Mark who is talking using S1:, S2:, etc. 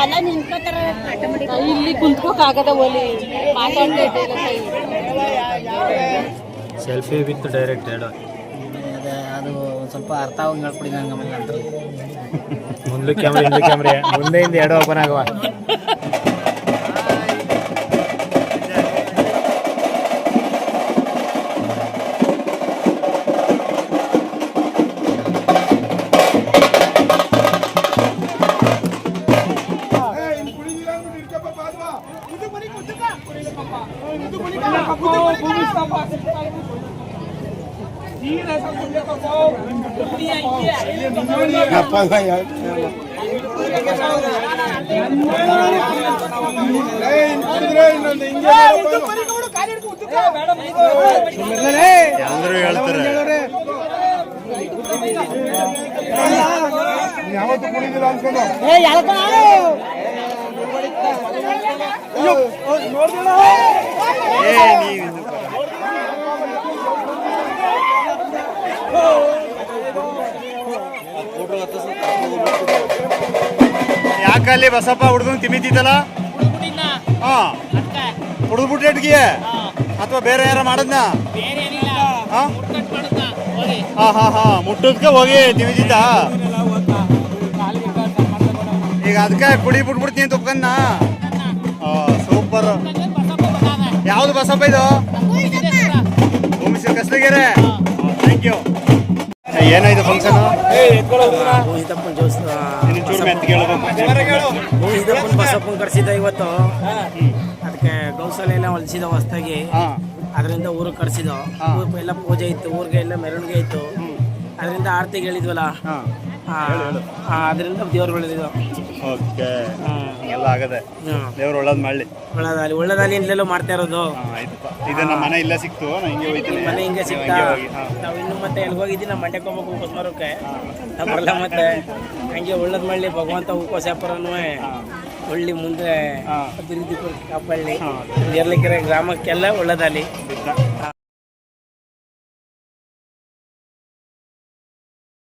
S1: ಎಲ್ಲ ನಿಂತ್ಕೋತಾರ ಇಲ್ಲಿ ಕುಂತ್ಕೋಕಾಗದ ಓಲಿ ಮಾತಾಡ್ತಾ
S2: ಸೆಲ್ಫಿ ವಿತ್ ಡೈರೆಕ್ಟ್ ಎರಡು
S3: ಅದು ಒಂದು ಸ್ವಲ್ಪ ಅರ್ಥ ಆಗಿ ಹೇಳ್ಕೊಡಿ ನಂಗೆ ಆಮೇಲೆ ನಂತರ
S2: ಮುಂದೆ ಕ್ಯಾಮ್ರಾ ಹಿಂದೆ ಕ್ಯಾಮ್ರಾ ಮುಂದೆಯಿಂದ ಎರಡು ಓಪನ್ ಆಗುವ ಎಲ್ಲರೂ ಹೇಳ್ತಾರೆ ಯಾವತ್ತು ಕುಡಿದಿಲ್ಲ ಅನ್ಕೊಂಡು ಯಾಕಲ್ಲಿ ಬಸಪ್ಪ ಹುಡುಗನ್ ತಿಮಿತಿದ್ದಲ್ಲ ಹಾ ಹುಡುಗ್ಬಿಟ್ಟೆ ಅಥವಾ ಬೇರೆ ಯಾರ ಮಾಡದ್ನ ಹಾ ಹಾ ಹಾ ಮುಟ್ಟದ್ಕ ಹೋಗಿ ತಿಮಿತಿದ್ದ ಈಗ ಅದಕ್ಕೆ ಕುಡಿ ಬಿಟ್ಬಿಡ್ತೀನಿ ತುಕ್ಕನ್ನ ಸೂಪರ್ ಯಾವ್ದು ಬಸಪ್ಪ ಇದು ಭೂಮಿಶ್ವರ ಕಸ್ಲಗೆರೆ ಥ್ಯಾಂಕ್ ಯು ಏನಾಯ್ತು ಫಂಕ್ಷನ್
S3: ಬಸಪ್ಪನ್ ಕರ್ಸಿದ್ದ ಇವತ್ತು ಅದಕ್ಕೆ ಗೌಶಾಲೆ ಎಲ್ಲ ಹೊಲಿಸಿದ ಹೊಸ್ದಾಗಿ ಅದರಿಂದ ಊರಿಗೆ ಕರ್ಸಿದ ಎಲ್ಲ ಪೂಜೆ ಇತ್ತು ಊರಿಗೆ ಎಲ್ಲ ಮೆರವಣಿಗೆ ಇತ್ತು ಅದರಿಂದ ಆರ್ತಿಗೆ ಹೇಳಿದ್ವಲ್ಲ ಅದರಿಂದ ದೇವ್ರು ಬೆಳೆದಿದ್ದು
S2: ಓಕೆ ಎಲ್ಲ ಆಗದೆ ದೇವ್ರು ಒಳ್ಳೇದು ಮಾಡಲಿ
S3: ಒಳ್ಳೇದಾಲಿ ಇಲ್ಲೆಲ್ಲೋ ಮಾಡ್ತಾ ಇರೋದು
S2: ಇದು ನಮ್ಮ ಮನೆ ಇಲ್ಲ ಸಿಕ್ತು
S3: ಮನೆ ಹಿಂಗೆ ಸಿಕ್ತಾ ನಾವು ಇನ್ನು ಮತ್ತೆ ಎಲ್ಲಿ ಹೋಗಿದ್ದೀವಿ ನಮ್ಮ ಮಂಡ್ಯಕ್ಕೆ ಹೋಗ್ಬೇಕು ಕೊಸ್ಮಾರಕ್ಕೆ ನಾವು ಬರಲ್ಲ ಮತ್ತೆ ಹಂಗೆ ಒಳ್ಳೇದು ಮಾಡಲಿ ಭಗವಂತ ಹೂಕೋಸ್ಯಾಪುರನೂ ಒಳ್ಳೆ ಮುಂದೆ ಅಭಿವೃದ್ಧಿ ಕಾಪಾಡಲಿ ಎರ್ಲಿಕೆರೆ ಗ್ರಾಮಕ್ಕೆಲ್ಲ ಒಳ್ಳೇದಾಲಿ